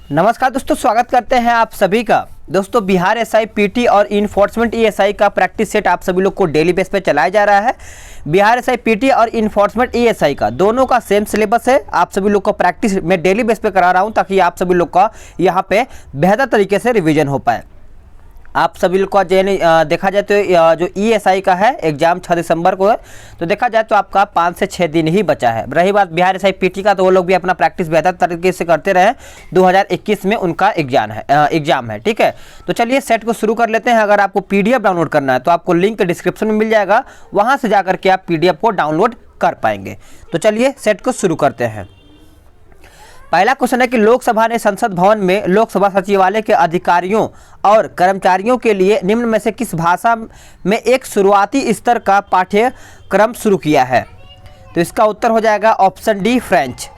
नमस्कार दोस्तों, स्वागत करते हैं आप सभी का। दोस्तों, बिहार एसआई पीटी और इन्फोर्समेंट ईएसआई का प्रैक्टिस सेट आप सभी लोग को डेली बेस पे चलाया जा रहा है। बिहार एसआई पीटी और इन्फोर्समेंट ईएसआई का दोनों का सेम सिलेबस है। आप सभी लोग को प्रैक्टिस में डेली बेस पे करा रहा हूं ताकि आप सभी लोग का यहाँ पे बेहतर तरीके से रिविजन हो पाए। आप सभी लोग का देखा जाए तो जो ईएसआई का है एग्जाम 6 दिसंबर को है, तो देखा जाए तो आपका 5 से 6 दिन ही बचा है। रही बात बिहार एसआई पीटी का, तो वो लोग भी अपना प्रैक्टिस बेहतर तरीके से करते रहे। 2021 में उनका एग्जाम है। ठीक है, तो चलिए सेट को शुरू कर लेते हैं। अगर आपको पीडीएफ डाउनलोड करना है तो आपको लिंक डिस्क्रिप्शन में मिल जाएगा, वहाँ से जाकर के आप पीडीएफ को डाउनलोड कर पाएंगे। तो चलिए सेट को शुरू करते हैं। पहला क्वेश्चन है कि लोकसभा ने संसद भवन में लोकसभा सचिवालय के अधिकारियों और कर्मचारियों के लिए निम्न में से किस भाषा में एक शुरुआती स्तर का पाठ्यक्रम शुरू किया है? तो इसका उत्तर हो जाएगा ऑप्शन डी, फ्रेंच।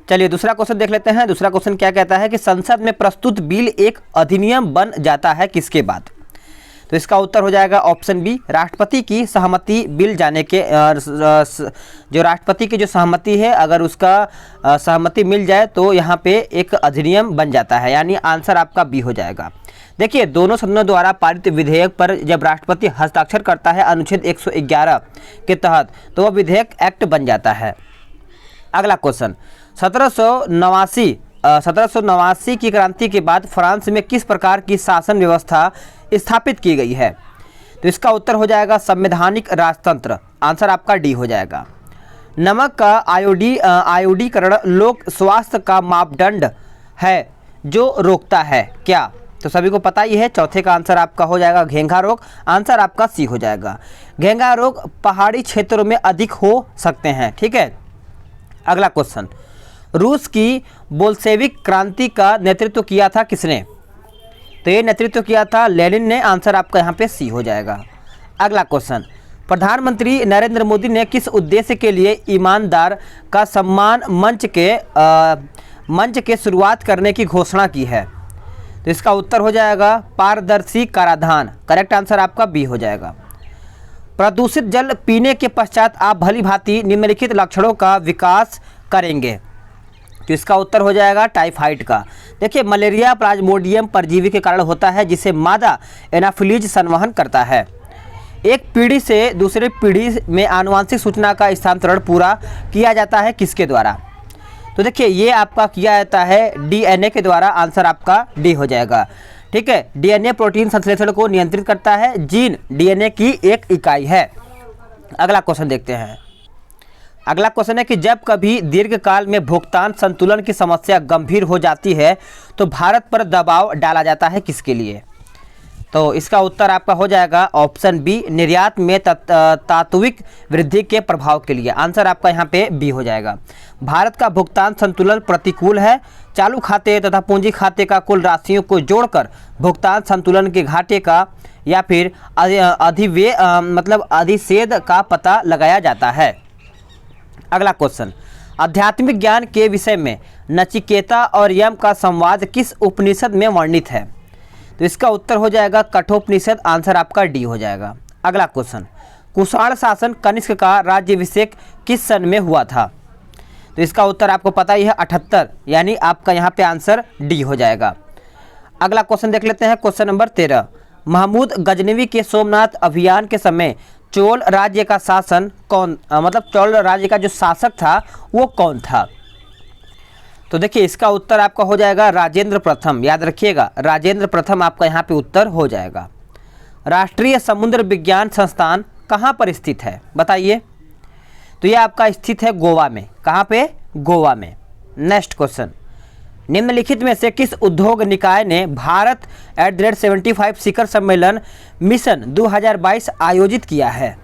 चलिए दूसरा क्वेश्चन देख लेते हैं। दूसरा क्वेश्चन क्या कहता है कि संसद में प्रस्तुत बिल एक अधिनियम बन जाता है किसके बाद? तो इसका उत्तर हो जाएगा ऑप्शन बी, राष्ट्रपति की सहमति बिल जाने के जो राष्ट्रपति की जो सहमति है, अगर उसका सहमति मिल जाए तो यहाँ पे एक अधिनियम बन जाता है, यानी आंसर आपका बी हो जाएगा। देखिए, दोनों सदनों द्वारा पारित विधेयक पर जब राष्ट्रपति हस्ताक्षर करता है अनुच्छेद 111 के तहत, तो वह विधेयक एक्ट बन जाता है। अगला क्वेश्चन, 1789 की क्रांति के बाद फ्रांस में किस प्रकार की शासन व्यवस्था स्थापित की गई है? तो इसका उत्तर हो जाएगा संवैधानिक राजतंत्र। आंसर आपका डी हो जाएगा। नमक का आयोडीकरण लोक स्वास्थ्य का मापदंड है जो रोकता है क्या? तो सभी को पता ही है। चौथे का आंसर आपका हो जाएगा घेंघा रोग। आंसर आपका सी हो जाएगा। घेंघा रोग पहाड़ी क्षेत्रों में अधिक हो सकते हैं। ठीक है, अगला क्वेश्चन, रूस की बोल्शेविक क्रांति का नेतृत्व किया था किसने? तो ये नेतृत्व किया था लेनिन ने। आंसर आपका यहाँ पे सी हो जाएगा। अगला क्वेश्चन, प्रधानमंत्री नरेंद्र मोदी ने किस उद्देश्य के लिए ईमानदार का सम्मान मंच के शुरुआत करने की घोषणा की है? तो इसका उत्तर हो जाएगा पारदर्शी कराधान। करेक्ट आंसर आपका बी हो जाएगा। प्रदूषित जल पीने के पश्चात आप भली भांति निम्नलिखित लक्षणों का विकास करेंगे। तो इसका उत्तर हो जाएगा टाइफाइड का। देखिए, मलेरिया प्लाज्मोडियम परजीवी के कारण होता है जिसे मादा एनाफिलीज संवहन करता है। एक पीढ़ी से दूसरी पीढ़ी में आनुवंशिक सूचना का स्थानांतरण पूरा किया जाता है किसके द्वारा? तो देखिए, ये आपका किया जाता है डीएनए के द्वारा। आंसर आपका डी हो जाएगा। ठीक है, डीएनए प्रोटीन संश्लेषण को नियंत्रित करता है। जीन डीएनए की एक इकाई है। अगला क्वेश्चन देखते हैं। अगला क्वेश्चन है कि जब कभी दीर्घकाल में भुगतान संतुलन की समस्या गंभीर हो जाती है तो भारत पर दबाव डाला जाता है किसके लिए? तो इसका उत्तर आपका हो जाएगा ऑप्शन बी, निर्यात में तात्विक वृद्धि के प्रभाव के लिए। आंसर आपका यहाँ पे बी हो जाएगा। भारत का भुगतान संतुलन प्रतिकूल है। चालू खाते तथा पूंजी खाते का कुल राशियों को जोड़कर भुगतान संतुलन के घाटे का या फिर अधिच्छेद का पता लगाया जाता है। अगला क्वेश्चन, आध्यात्मिक ज्ञान के विषय में नचिकेता और यम का संवाद किस उपनिषद में वर्णित है? तो इसका उत्तर हो जाएगा कठोपनिषद। आंसर आपका डी हो जाएगा। अगला क्वेश्चन, कुषाण शासन कनिष्क का राज्याभिषेक किस सन में हुआ था? तो इसका उत्तर आपको पता ही है 78, यानी आपका यहाँ पे आंसर डी हो जाएगा। अगला क्वेश्चन देख लेते हैं। क्वेश्चन नंबर 13, महमूद गजनवी के सोमनाथ अभियान के समय चोल राज्य का शासन चोल राज्य का जो शासक था वो कौन था? तो देखिए, इसका उत्तर आपका हो जाएगा राजेंद्र प्रथम। याद रखिएगा, राजेंद्र प्रथम आपका यहाँ पे उत्तर हो जाएगा। राष्ट्रीय समुद्र विज्ञान संस्थान कहाँ पर स्थित है बताइए? तो ये आपका स्थित है गोवा में। कहाँ पे? गोवा में। नेक्स्ट क्वेश्चन, निम्नलिखित में से किस उद्योग निकाय ने भारत @75 शिखर सम्मेलन मिशन 2022 आयोजित किया है?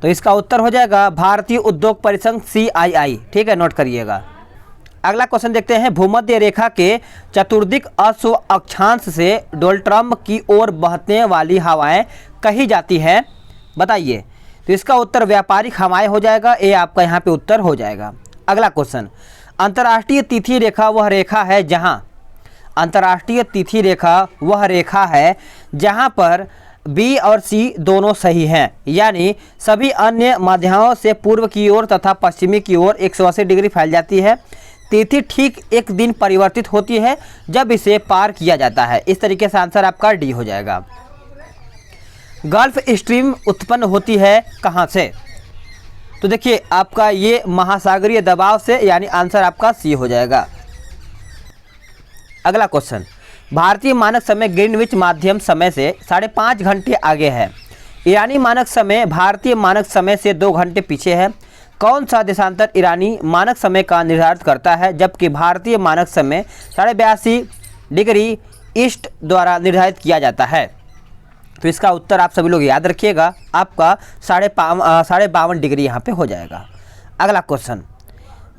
तो इसका उत्तर हो जाएगा भारतीय उद्योग परिसंघ CII। ठीक है, नोट करिएगा। अगला क्वेश्चन देखते हैं। भूमध्य रेखा के चतुर्दिक अक्षांश से डोल्ट्रम की ओर बहने वाली हवाएं कही जाती हैं बताइए? तो इसका उत्तर व्यापारिक हवाएं हो जाएगा। ये आपका यहाँ पे उत्तर हो जाएगा। अगला क्वेश्चन, अंतर्राष्ट्रीय तिथि रेखा वह रेखा है जहां पर बी और सी दोनों सही हैं, यानी सभी अन्य माध्यमों से पूर्व की ओर तथा पश्चिमी की ओर 180 डिग्री फैल जाती है। तिथि ठीक एक दिन परिवर्तित होती है जब इसे पार किया जाता है। इस तरीके से आंसर आपका डी हो जाएगा। गल्फ स्ट्रीम उत्पन्न होती है कहाँ से? तो देखिए आपका ये महासागरीय दबाव से, यानी आंसर आपका सी हो जाएगा। अगला क्वेश्चन, भारतीय मानक समय ग्रीनविच माध्यम समय से 5.5 घंटे आगे है। ईरानी मानक समय भारतीय मानक समय से 2 घंटे पीछे है। कौन सा देशांतर ईरानी मानक समय का निर्धारित करता है, जबकि भारतीय मानक समय 82.5 डिग्री ईस्ट द्वारा निर्धारित किया जाता है? तो इसका उत्तर आप सभी लोग याद रखिएगा, आपका 52.5 डिग्री यहाँ पे हो जाएगा। अगला क्वेश्चन,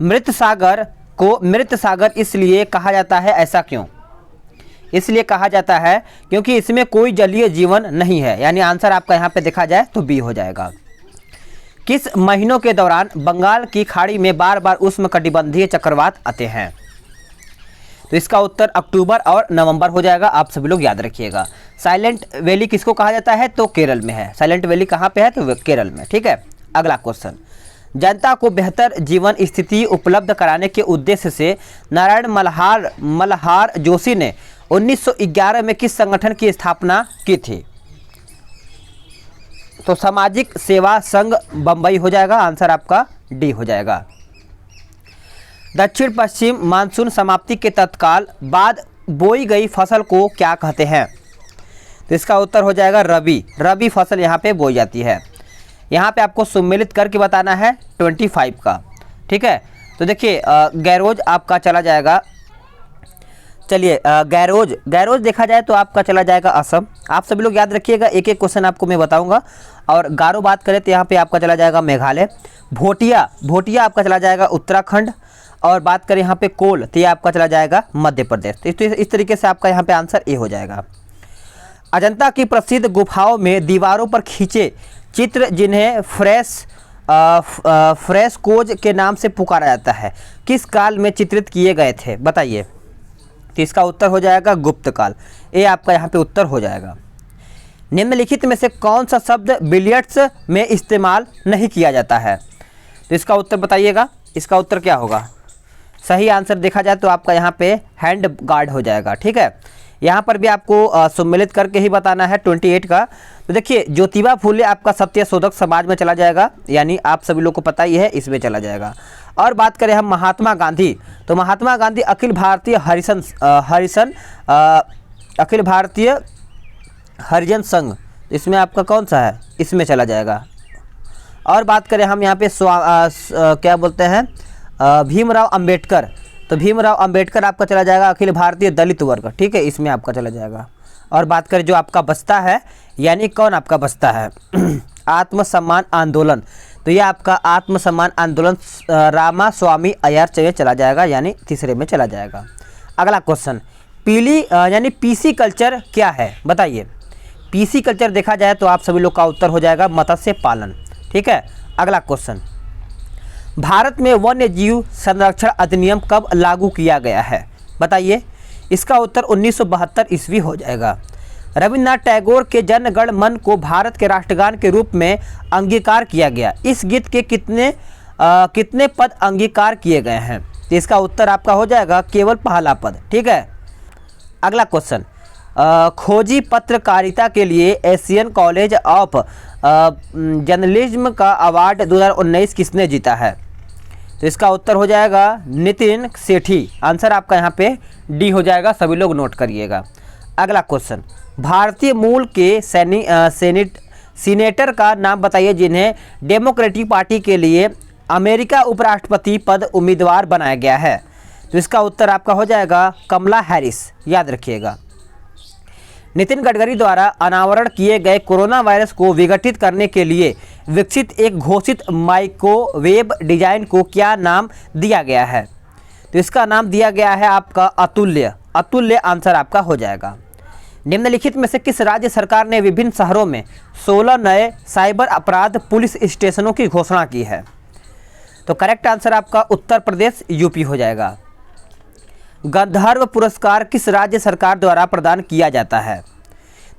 मृत सागर को मृत सागर इसलिए कहा जाता है, ऐसा क्यों? इसलिए कहा जाता है क्योंकि इसमें कोई जलीय जीवन नहीं है, यानी आंसर आपका यहाँ पे देखा जाए तो बी हो जाएगा। किस महीनों के दौरान बंगाल की खाड़ी में बार बार उष्णकटिबंधीय चक्रवात आते हैं? तो इसका उत्तर अक्टूबर और नवंबर हो जाएगा, आप सभी लोग याद रखिएगा। साइलेंट वैली किसको कहा जाता है? तो केरल में है। साइलेंट वैली कहाँ पे है? तो केरल में। ठीक है, अगला क्वेश्चन, जनता को बेहतर जीवन स्थिति उपलब्ध कराने के उद्देश्य से नारायण मल्हार जोशी ने 1911 में किस संगठन की स्थापना की थी? तो सामाजिक सेवा संघ बंबई हो जाएगा, आंसर आपका डी हो जाएगा। दक्षिण पश्चिम मानसून समाप्ति के तत्काल बाद बोई गई फसल को क्या कहते हैं? तो इसका उत्तर हो जाएगा रबी फसल यहाँ पे बोई जाती है। यहाँ पे आपको सम्मिलित करके बताना है 25 का। ठीक है, तो देखिए गैरोज आपका चला जाएगा, चलिए गैरोज देखा जाए तो आपका चला जाएगा असम। आप सभी लोग याद रखिएगा, एक एक क्वेश्चन आपको मैं बताऊंगा। और गारो बात करें तो यहाँ पे आपका चला जाएगा मेघालय। भोटिया आपका चला जाएगा उत्तराखंड। और बात करें यहाँ पे कोल तो ये आपका चला जाएगा मध्य प्रदेश। तो इस तरीके से आपका यहाँ पे आंसर ए हो जाएगा। अजंता की प्रसिद्ध गुफाओं में दीवारों पर खींचे चित्र जिन्हें फ्रेस्कोज के नाम से पुकारा जाता है, किस काल में चित्रित किए गए थे? बताइए। तो इसका उत्तर हो जाएगा गुप्त काल। ये आपका यहाँ पे उत्तर हो जाएगा। निम्नलिखित में से कौन सा शब्द बिलियर्ड्स में इस्तेमाल नहीं किया जाता है? तो इसका उत्तर बताइएगा। इसका उत्तर क्या होगा? सही आंसर देखा जाए तो आपका यहाँ पे हैंड गार्ड हो जाएगा। ठीक है, यहाँ पर भी आपको सम्मिलित करके ही बताना है 28 का। तो देखिए ज्योतिबा फुले आपका सत्यशोधक समाज में चला जाएगा, यानी आप सभी लोग को पता ही है, इसमें चला जाएगा। और बात करें हम महात्मा गांधी, तो महात्मा गांधी अखिल भारतीय हरिजन संघ, इसमें आपका कौन सा है? इसमें चला जाएगा। और बात करें हम यहाँ पे क्या बोलते हैं भीमराव अंबेडकर, तो भीमराव अंबेडकर आपका चला जाएगा अखिल भारतीय दलित वर्ग। ठीक है, इसमें आपका चला जाएगा। और बात करें जो आपका बचता है, यानी कौन आपका बचता है आत्मसम्मान आंदोलन, तो ये आपका आत्मसम्मान आंदोलन रामा स्वामी अय्यर में चला जाएगा, यानी तीसरे में चला जाएगा। अगला क्वेश्चन, यानी पीसी कल्चर क्या है? बताइए। पीसी कल्चर देखा जाए तो आप सभी लोग का उत्तर हो जाएगा मत्स्य पालन। ठीक है, अगला क्वेश्चन, भारत में वन्य जीव संरक्षण अधिनियम कब लागू किया गया है? बताइए। इसका उत्तर 1972 ईस्वी हो जाएगा। रविन्द्रनाथ टैगोर के जन गण मन को भारत के राष्ट्रगान के रूप में अंगीकार किया गया। इस गीत के कितने पद अंगीकार किए गए हैं? तो इसका उत्तर आपका हो जाएगा केवल पहला पद। ठीक है, अगला क्वेश्चन, खोजी पत्रकारिता के लिए एशियन कॉलेज ऑफ जर्नलिज्म का अवार्ड 2019 किसने जीता है? तो इसका उत्तर हो जाएगा नितिन सेठी। आंसर आपका यहाँ पे डी हो जाएगा, सभी लोग नोट करिएगा। अगला क्वेश्चन, भारतीय मूल के सीनेटर का नाम बताइए जिन्हें डेमोक्रेटिक पार्टी के लिए अमेरिका उपराष्ट्रपति पद उम्मीदवार बनाया गया है। तो इसका उत्तर आपका हो जाएगा कमला हैरिस, याद रखिएगा। नितिन गडकरी द्वारा अनावरण किए गए कोरोना वायरस को विघटित करने के लिए विकसित एक घोषित माइक्रोवेव डिजाइन को क्या नाम दिया गया है? तो इसका नाम दिया गया है आपका अतुल्य आंसर आपका हो जाएगा। निम्नलिखित में से किस राज्य सरकार ने विभिन्न शहरों में 16 नए साइबर अपराध पुलिस स्टेशनों की घोषणा की है? तो करेक्ट आंसर आपका उत्तर प्रदेश यूपी हो जाएगा। गंधर्व पुरस्कार किस राज्य सरकार द्वारा प्रदान किया जाता है?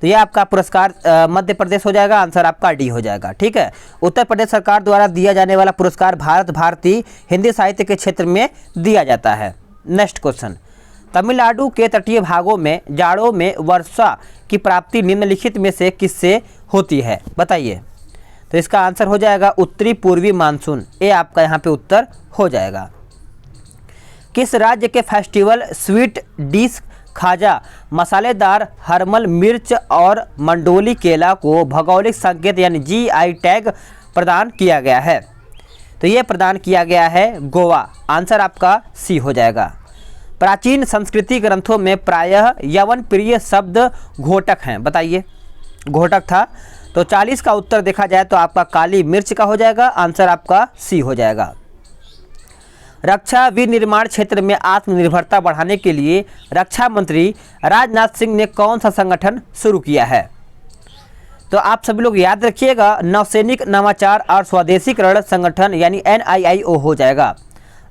तो ये आपका पुरस्कार मध्य प्रदेश हो जाएगा, आंसर आपका डी हो जाएगा। ठीक है, उत्तर प्रदेश सरकार द्वारा दिया जाने वाला पुरस्कार भारत भारती हिंदी साहित्य के क्षेत्र में दिया जाता है। नेक्स्ट क्वेश्चन, तमिलनाडु के तटीय भागों में जाड़ों में वर्षा की प्राप्ति निम्नलिखित में से किससे होती है, बताइए। तो इसका आंसर हो जाएगा उत्तरी पूर्वी मानसून, ये आपका यहाँ पे उत्तर हो जाएगा। किस राज्य के फेस्टिवल स्वीट डिश खाजा, मसालेदार हरमल मिर्च और मंडोली केला को भौगोलिक संकेत यानी GI टैग प्रदान किया गया है? तो ये प्रदान किया गया है गोवा, आंसर आपका सी हो जाएगा। प्राचीन संस्कृति ग्रंथों में प्रायः यवन प्रिय शब्द घोटक हैं, बताइए। घोटक था, तो 40 का उत्तर देखा जाए तो आपका काली मिर्च का हो जाएगा, आंसर आपका सी हो जाएगा। रक्षा विनिर्माण क्षेत्र में आत्मनिर्भरता बढ़ाने के लिए रक्षा मंत्री राजनाथ सिंह ने कौन सा संगठन शुरू किया है? तो आप सभी लोग याद रखिएगा, नौसैनिक नवाचार और स्वदेशीकरण संगठन यानी NIIO हो जाएगा।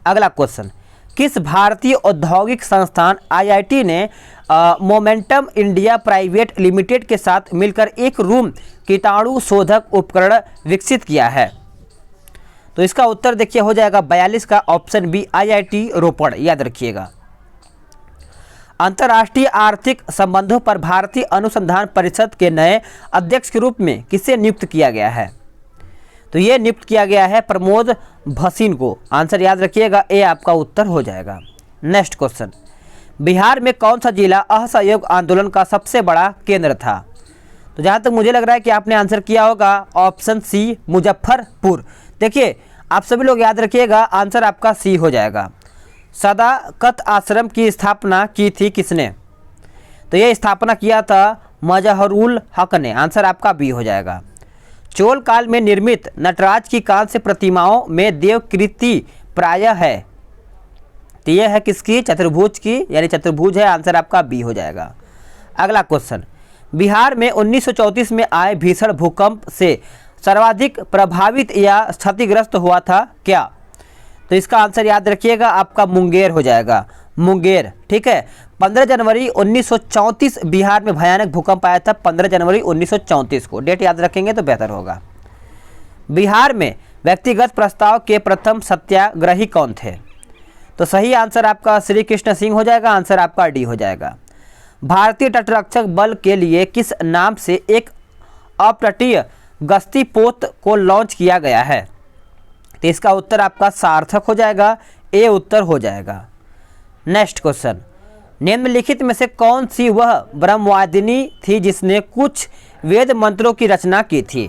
अगला क्वेश्चन, किस भारतीय औद्योगिक संस्थान IIT ने मोमेंटम इंडिया प्राइवेट लिमिटेड के साथ मिलकर एक रूम कीटाणु शोधक उपकरण विकसित किया है? तो इसका उत्तर देखिए हो जाएगा 42 का ऑप्शन बी, IIT रोपड़, याद रखिएगा। अंतर्राष्ट्रीय आर्थिक संबंधों पर भारतीय अनुसंधान परिषद के नए अध्यक्ष के रूप में किसे नियुक्त किया गया है? तो ये नियुक्त किया गया है प्रमोद भसीन को, आंसर याद रखिएगा, ए आपका उत्तर हो जाएगा। नेक्स्ट क्वेश्चन, बिहार में कौन सा जिला असहयोग आंदोलन का सबसे बड़ा केंद्र था? तो जहाँ तक मुझे लग रहा है कि आपने आंसर किया होगा ऑप्शन सी, मुजफ्फरपुर। देखिए आप सभी लोग याद रखिएगा, आंसर आपका सी हो जाएगा। सदाकत आश्रम की स्थापना की थी किसने? तो ये स्थापना किया था मजहरुल हक ने, आंसर आपका बी हो जाएगा। चोल काल में निर्मित नटराज की कांस्य प्रतिमाओं में देवकृति प्रायः है, तो यह है किसकी? चतुर्भुज की, यानी चतुर्भुज है, आंसर आपका बी हो जाएगा। अगला क्वेश्चन, बिहार में 1934 में आए भीषण भूकंप से सर्वाधिक प्रभावित या क्षतिग्रस्त हुआ था क्या? तो इसका आंसर याद रखिएगा आपका मुंगेर हो जाएगा, मुंगेर। ठीक है, 15 जनवरी 1934 बिहार में भयानक भूकंप आया था, 15 जनवरी 1934 को, डेट याद रखेंगे तो बेहतर होगा। बिहार में व्यक्तिगत प्रस्ताव के प्रथम सत्याग्रही कौन थे? तो सही आंसर आपका श्री कृष्ण सिंह हो जाएगा, आंसर आपका डी हो जाएगा। भारतीय तटरक्षक बल के लिए किस नाम से एक अपतटीय गश्ती पोत को लॉन्च किया गया है? तो इसका उत्तर आपका सार्थक हो जाएगा, ए उत्तर हो जाएगा। नेक्स्ट क्वेश्चन, निम्नलिखित में से कौन सी वह ब्रह्मवादिनी थी जिसने कुछ वेद मंत्रों की रचना की थी?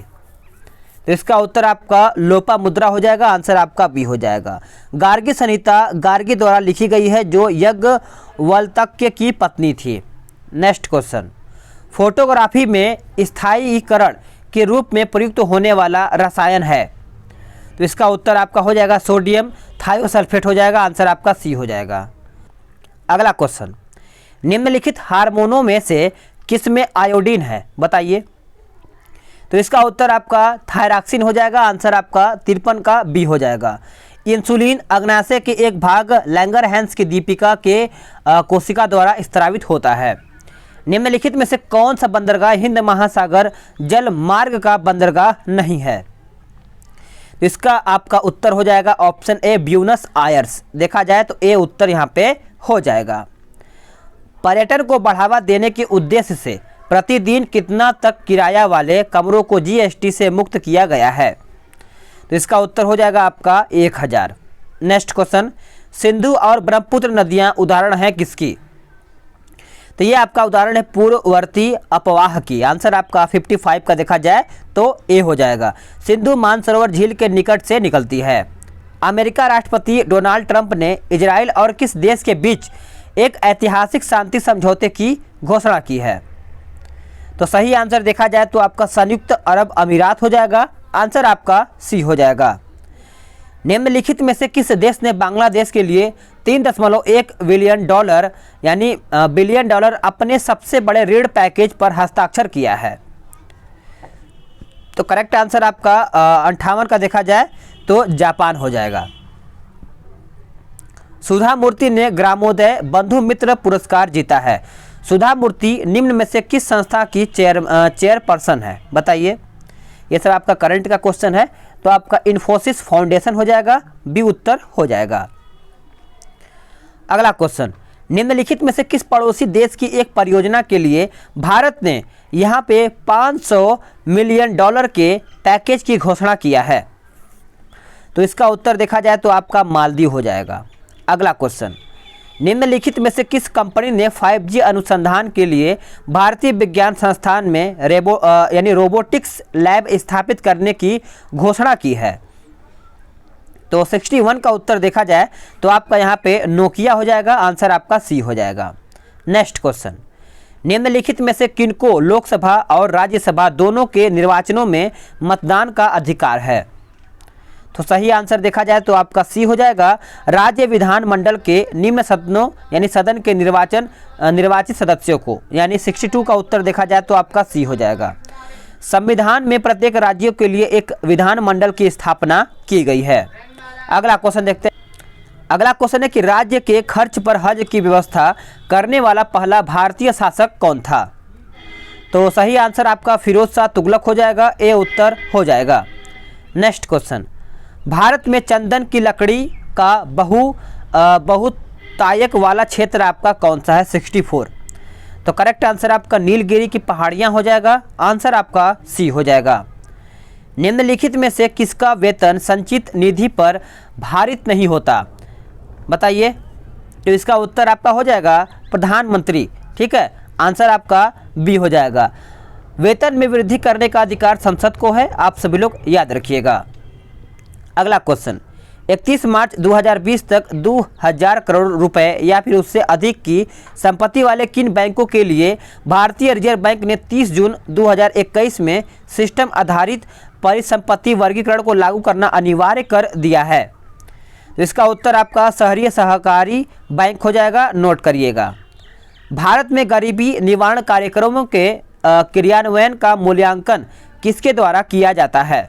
तो इसका उत्तर आपका लोपामुद्रा हो जाएगा, आंसर आपका बी हो जाएगा। गार्गी संहिता गार्गी द्वारा लिखी गई है जो याज्ञवल्क्य की पत्नी थी। नेक्स्ट क्वेश्चन, फोटोग्राफी में स्थायीकरण के रूप में प्रयुक्त होने वाला रसायन है? तो इसका उत्तर आपका हो जाएगा सोडियम थायोसल्फेट हो जाएगा, आंसर आपका सी हो जाएगा। अगला क्वेश्चन, निम्नलिखित हार्मोनों में से किसमें आयोडीन है, बताइए। तो इसका उत्तर आपका थायरॉक्सिन हो जाएगा, आंसर आपका 53 का बी हो जाएगा। इंसुलिन अग्नाशय के एक भाग लैंगरहैंस की दीपिका के कोशिका द्वारा स्रावित होता है। निम्नलिखित में से कौन सा बंदरगाह हिंद महासागर जल मार्ग का बंदरगाह नहीं है? तो इसका आपका उत्तर हो जाएगा ऑप्शन ए, ब्यूनस आयर्स। देखा जाए तो ए उत्तर यहाँ पे हो जाएगा। पर्यटन को बढ़ावा देने के उद्देश्य से प्रतिदिन कितना तक किराया वाले कमरों को GST से मुक्त किया गया है? तो इसका उत्तर हो जाएगा आपका 1000। नेक्स्ट क्वेश्चन, सिंधु और ब्रह्मपुत्र नदियां उदाहरण हैं किसकी? तो ये आपका उदाहरण है पूर्ववर्ती अपवाह की, आंसर आपका 55 का देखा जाए तो ए हो जाएगा। सिंधु मानसरोवर झील के निकट से निकलती है। अमेरिका राष्ट्रपति डोनाल्ड ट्रंप ने इजराइल और किस देश के बीच एक ऐतिहासिक शांति समझौते की घोषणा की है? तो सही आंसर देखा जाए तो आपका संयुक्त अरब अमीरात हो जाएगा, आंसर आपका सी हो जाएगा। निम्नलिखित में से किस देश ने बांग्लादेश के लिए 3.1 बिलियन डॉलर यानी बिलियन डॉलर अपने सबसे बड़े ऋण पैकेज पर हस्ताक्षर किया है? तो करेक्ट आंसर आपका 58 का देखा जाए तो जापान हो जाएगा। सुधा मूर्ति ने ग्रामोदय बंधु मित्र पुरस्कार जीता है। सुधा मूर्ति निम्न में से किस संस्था की चेयरपर्सन है? बताइए। ये सब आपका करंट का क्वेश्चन है, तो आपका इन्फोसिस फाउंडेशन हो जाएगा, बी उत्तर हो जाएगा। अगला क्वेश्चन, निम्नलिखित में से किस पड़ोसी देश की एक परियोजना के लिए भारत ने यहाँ पे $500 मिलियन के पैकेज की घोषणा किया है? तो इसका उत्तर देखा जाए तो आपका मालदीव हो जाएगा। अगला क्वेश्चन, निम्नलिखित में से किस कंपनी ने 5G अनुसंधान के लिए भारतीय विज्ञान संस्थान में यानी रोबोटिक्स लैब स्थापित करने की घोषणा की है? तो 61 का उत्तर देखा जाए तो आपका यहाँ पे नोकिया हो जाएगा, आंसर आपका सी हो जाएगा। नेक्स्ट क्वेश्चन, निम्नलिखित में से किनको लोकसभा और राज्यसभा दोनों के निर्वाचनों में मतदान का अधिकार है? तो सही आंसर देखा जाए तो आपका सी हो जाएगा। राज्य विधानमंडल के निम्न सदनों यानी सदन के निर्वाचित सदस्यों को, यानी 62 का उत्तर देखा जाए तो आपका सी हो जाएगा। संविधान में प्रत्येक राज्यों के लिए एक विधानमंडल की स्थापना की गई है। अगला क्वेश्चन देखते हैं। अगला क्वेश्चन है कि राज्य के खर्च पर हज की व्यवस्था करने वाला पहला भारतीय शासक कौन था? तो सही आंसर आपका फिरोज शाह तुगलक हो जाएगा, ए उत्तर हो जाएगा। नेक्स्ट क्वेश्चन, भारत में चंदन की लकड़ी का बहुतायत वाला क्षेत्र आपका कौन सा है? 64। तो करेक्ट आंसर आपका नीलगिरी की पहाड़ियाँ हो जाएगा, आंसर आपका सी हो जाएगा। निम्नलिखित में से किसका वेतन संचित निधि पर भारित नहीं होता? बताइए। तो इसका उत्तर आपका हो जाएगा प्रधानमंत्री, ठीक है, आंसर आपका बी हो जाएगा। वेतन में वृद्धि करने का अधिकार संसद को है, आप सभी लोग याद रखिएगा। अगला क्वेश्चन, 31 मार्च 2020 तक 2000 करोड़ रुपए या फिर उससे अधिक की संपत्ति वाले किन बैंकों के लिए भारतीय रिजर्व बैंक ने 30 जून 2021 में सिस्टम आधारित परिसंपत्ति वर्गीकरण को लागू करना अनिवार्य कर दिया है? तो इसका उत्तर आपका शहरी सहकारी बैंक हो जाएगा, नोट करिएगा। भारत में गरीबी निवारण कार्यक्रमों के क्रियान्वयन का मूल्यांकन किसके द्वारा किया जाता है?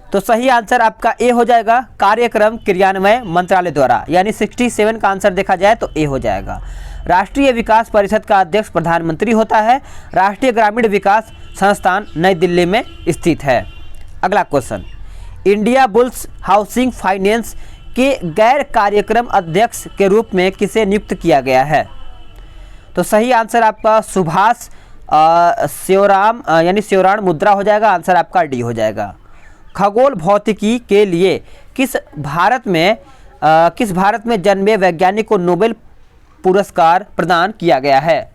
तो सही आंसर आपका ए हो जाएगा, कार्यक्रम क्रियान्वयन मंत्रालय द्वारा, यानी 67 का आंसर देखा जाए तो ए हो जाएगा। राष्ट्रीय विकास परिषद का अध्यक्ष प्रधानमंत्री होता है। राष्ट्रीय ग्रामीण विकास संस्थान नई दिल्ली में स्थित है। अगला question, India bulls housing finance के गैर कार्यक्रम अध्यक्ष के रूप में किसे नियुक्त किया गया है? तो सही आंसर आपका सुभाष श्योराम यानी श्योराण मुद्रा हो जाएगा, आंसर आपका डी हो जाएगा। खगोल भौतिकी के लिए किस भारत में जन्मे वैज्ञानिक को नोबेल पुरस्कार प्रदान किया गया है?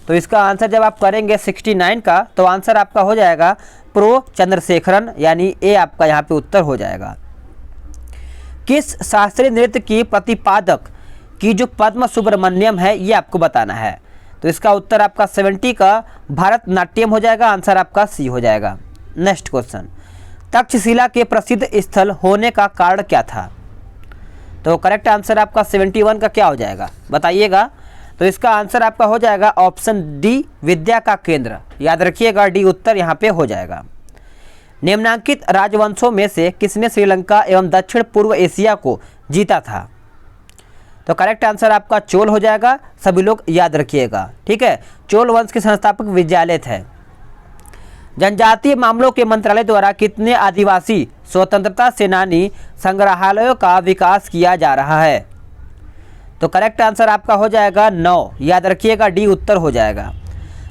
तो इसका आंसर जब आप करेंगे 69 का, तो आंसर आपका हो जाएगा प्रो चंद्रशेखरन, यानी ए आपका यहाँ पे उत्तर हो जाएगा। किस शास्त्रीय नृत्य की प्रतिपादक की जो पद्म सुब्रमण्यम है, ये आपको बताना है। तो इसका उत्तर आपका 70 का भरतनाट्यम हो जाएगा, आंसर आपका सी हो जाएगा। नेक्स्ट क्वेश्चन, तक्षशिला के प्रसिद्ध स्थल होने का कारण क्या था? तो करेक्ट आंसर आपका 71 का क्या हो जाएगा, बताइएगा। तो इसका आंसर आपका हो जाएगा ऑप्शन डी, विद्या का केंद्र, याद रखिएगा, डी उत्तर यहाँ पे हो जाएगा। निम्नांकित राजवंशों में से किसने श्रीलंका एवं दक्षिण पूर्व एशिया को जीता था? तो करेक्ट आंसर आपका चोल हो जाएगा, सभी लोग याद रखिएगा, ठीक है। चोल वंश के संस्थापक विजयालय थे। जनजातीय मामलों के मंत्रालय द्वारा कितने आदिवासी स्वतंत्रता सेनानी संग्रहालयों का विकास किया जा रहा है? तो करेक्ट आंसर आपका हो जाएगा 9, याद रखिएगा, डी उत्तर हो जाएगा।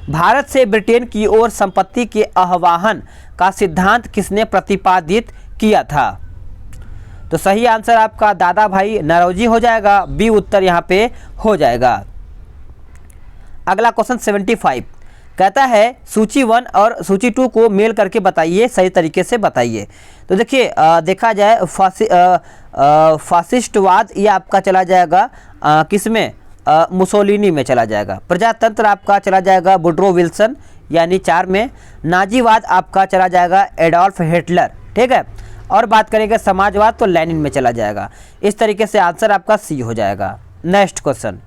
भारत से ब्रिटेन की ओर संपत्ति के आह्वान का सिद्धांत किसने प्रतिपादित किया था? तो सही आंसर आपका दादा भाई नौरोजी हो जाएगा, बी उत्तर यहाँ पे हो जाएगा। अगला क्वेश्चन 75 कहता है सूची 1 और सूची 2 को मेल करके बताइए, सही तरीके से बताइए। तो देखिए देखा जाए फासिस्टवाद ये आपका चला जाएगा किसमें, मुसोलिनी में चला जाएगा। प्रजातंत्र आपका चला जाएगा वुड्रो विल्सन यानी 4 में। नाजीवाद आपका चला जाएगा एडोल्फ हिटलर, ठीक है। और बात करेंगे समाजवाद तो लेनिन में चला जाएगा। इस तरीके से आंसर आपका सी हो जाएगा। नेक्स्ट क्वेश्चन,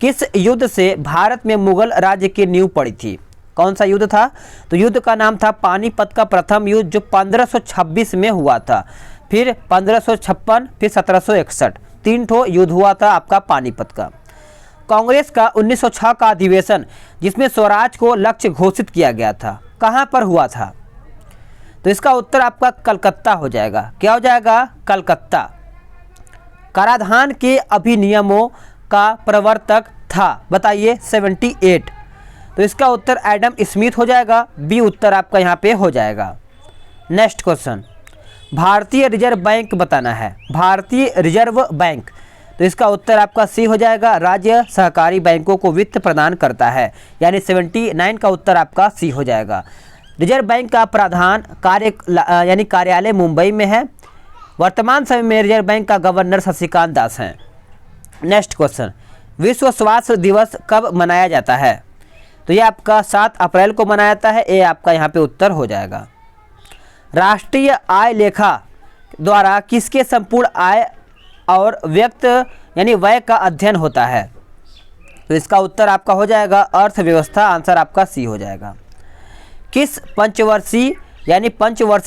किस युद्ध से भारत में मुगल राज्य की नींव पड़ी थी? कौन सा युद्ध था? तो युद्ध का नाम था पानीपत का प्रथम युद्ध, जो 1526 में हुआ था। फिर 1556, फिर 1761, 3 ठो युद्ध हुआ था आपका पानीपत का। कांग्रेस का 1906 का अधिवेशन जिसमें स्वराज को लक्ष्य घोषित किया गया था, कहाँ पर हुआ था? तो इसका उत्तर आपका कलकत्ता हो जाएगा। क्या हो जाएगा? कलकत्ता। कराधान के अधिनियमों का प्रवर्तक था, बताइए 78। तो इसका उत्तर एडम स्मिथ हो जाएगा। बी उत्तर आपका यहाँ पे हो जाएगा। नेक्स्ट क्वेश्चन, भारतीय रिजर्व बैंक बताना है। भारतीय रिजर्व बैंक, तो इसका उत्तर आपका सी हो जाएगा। राज्य सहकारी बैंकों को वित्त प्रदान करता है, यानी 79 का उत्तर आपका सी हो जाएगा। रिजर्व बैंक का प्रधान कार्यालय मुंबई में है। वर्तमान समय में रिजर्व बैंक का गवर्नर शशिकांत दास हैं। नेक्स्ट क्वेश्चन, विश्व स्वास्थ्य दिवस कब मनाया जाता है? तो ये आपका 7 अप्रैल को मनाया जाता है। ये आपका यहाँ पे उत्तर हो जाएगा। राष्ट्रीय आय लेखा द्वारा किसके संपूर्ण आय और व्यक्त यानी व्यय का अध्ययन होता है? तो इसका उत्तर आपका हो जाएगा अर्थव्यवस्था। आंसर आपका सी हो जाएगा। किस पंचवर्षीय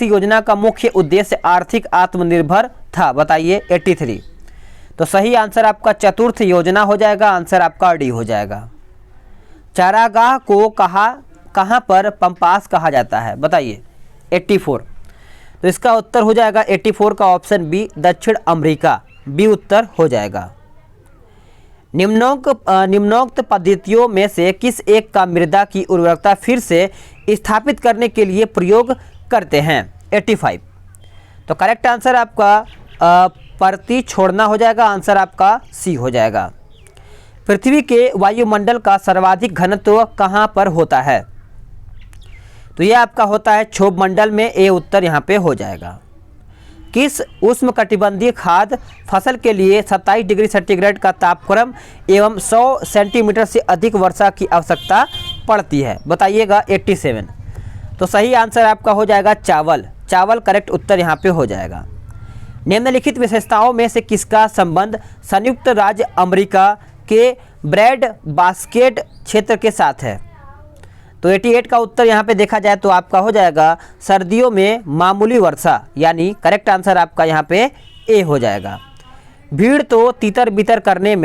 योजना का मुख्य उद्देश्य आर्थिक आत्मनिर्भर था? बताइए 83। तो सही आंसर आपका चतुर्थ योजना हो जाएगा। आंसर आपका डी हो जाएगा। चारागाह को कहाँ पर पंपास कहा जाता है? बताइए 84। तो इसका उत्तर हो जाएगा 84 का ऑप्शन बी, दक्षिण अमेरिका। बी उत्तर हो जाएगा। निम्नोक्त पद्धतियों में से किस एक का मृदा की उर्वरकता फिर से स्थापित करने के लिए प्रयोग करते हैं? 85। तो करेक्ट आंसर आपका परती छोड़ना हो जाएगा। आंसर आपका सी हो जाएगा। पृथ्वी के वायुमंडल का सर्वाधिक घनत्व कहाँ पर होता है? तो यह आपका होता है क्षोभ मंडल में। ए उत्तर यहाँ पे हो जाएगा। किस उष्णकटिबंधीय खाद्य फसल के लिए 27 डिग्री सेंटीग्रेड का तापक्रम एवं 100 सेंटीमीटर से अधिक वर्षा की आवश्यकता पड़ती है? बताइएगा 87। तो सही आंसर आपका हो जाएगा चावल। चावल करेक्ट उत्तर यहाँ पे हो जाएगा। निम्नलिखित विशेषताओं में से किसका संबंध संयुक्त राज्य अमेरिका के ब्रेड बास्केट क्षेत्र के साथ है? तो 88 का उत्तर यहाँ पे देखा जाए तो आपका हो जाएगा सर्दियों में मामूली वर्षा, यानी करेक्ट आंसर आपका यहाँ पे ए हो जाएगा। भीड़ को तीतर बितर करने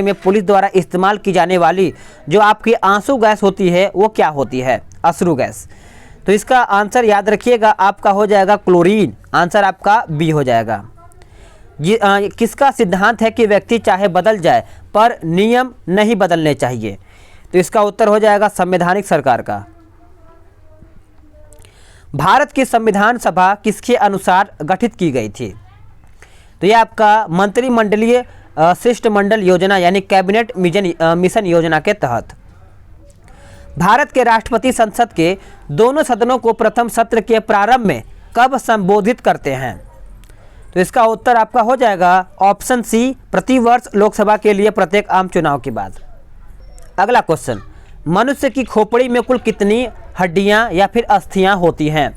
में पुलिस द्वारा इस्तेमाल की जाने वाली जो आपकी आंसू गैस होती है वो क्या होती है? अश्रु गैस। तो इसका आंसर याद रखिएगा आपका हो जाएगा क्लोरीन। आंसर आपका बी हो जाएगा। किसका सिद्धांत है कि व्यक्ति चाहे बदल जाए पर नियम नहीं बदलने चाहिए? तो इसका उत्तर हो जाएगा संवैधानिक सरकार का। भारत की संविधान सभा किसके अनुसार गठित की गई थी? तो यह आपका मंत्रिमंडलीय शिष्टमंडल योजना यानी कैबिनेट मिशन योजना के तहत। भारत के राष्ट्रपति संसद के दोनों सदनों को प्रथम सत्र के प्रारंभ में कब संबोधित करते हैं? तो इसका उत्तर आपका हो जाएगा ऑप्शन सी, प्रतिवर्ष लोकसभा के लिए प्रत्येक आम चुनाव के बाद। अगला क्वेश्चन, मनुष्य की खोपड़ी में कुल कितनी हड्डियां या फिर अस्थियां होती हैं?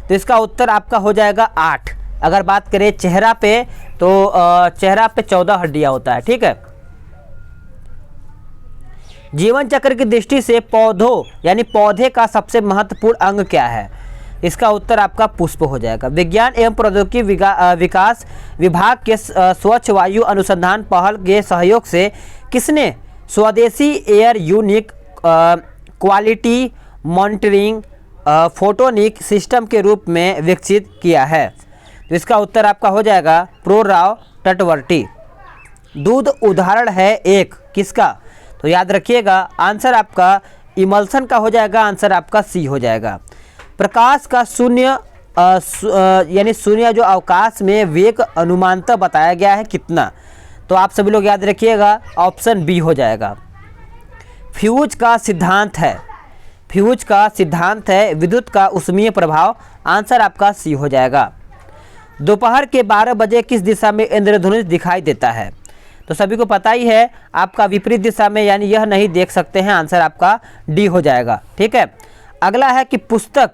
तो इसका उत्तर आपका हो जाएगा 8। अगर बात करें चेहरा पे तो चेहरा पे 14 हड्डियां होता है। ठीक है। जीवन चक्र की दृष्टि से पौधे का सबसे महत्वपूर्ण अंग क्या है? इसका उत्तर आपका पुष्प हो जाएगा। विज्ञान एवं प्रौद्योगिकी विकास विभाग के स्वच्छ वायु अनुसंधान पहल के सहयोग से किसने स्वदेशी air unique quality monitoring photonic system के रूप में विकसित किया है? तो इसका उत्तर आपका हो जाएगा प्रोराव तटवर्ती। दूध उदाहरण है एक किसका? तो याद रखिएगा आंसर आपका इमल्सन का हो जाएगा। आंसर आपका सी हो जाएगा। प्रकाश का शून्य जो अवकाश में वेग अनुमानतः बताया गया है कितना? तो आप सभी लोग याद रखिएगा ऑप्शन बी हो जाएगा। फ्यूज का सिद्धांत है विद्युत का ऊष्मीय प्रभाव। आंसर आपका सी हो जाएगा। दोपहर के 12 बजे किस दिशा में इंद्रधनुष दिखाई देता है? तो सभी को पता ही है आपका विपरीत दिशा में, यानी यह नहीं देख सकते हैं। आंसर आपका डी हो जाएगा। ठीक है। अगला है कि पुस्तक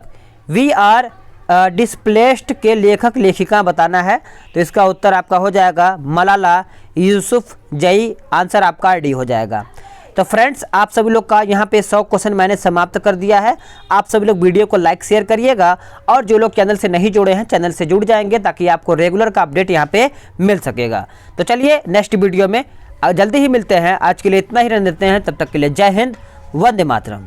वी आर डिस्प्लेस्ड के लेखक लेखिका बताना है। तो इसका उत्तर आपका हो जाएगा मलाला यूसुफजई। आंसर आपका डी हो जाएगा। तो फ्रेंड्स आप सभी लोग का यहाँ पे 100 क्वेश्चन मैंने समाप्त कर दिया है। आप सभी लोग वीडियो को लाइक शेयर करिएगा और जो लोग चैनल से नहीं जुड़े हैं चैनल से जुड़ जाएंगे ताकि आपको रेगुलर का अपडेट यहाँ पे मिल सकेगा। तो चलिए नेक्स्ट वीडियो में जल्दी ही मिलते हैं, आज के लिए इतना ही रहने देते हैं, तब तक के लिए जय हिंद, वंदे मातरम।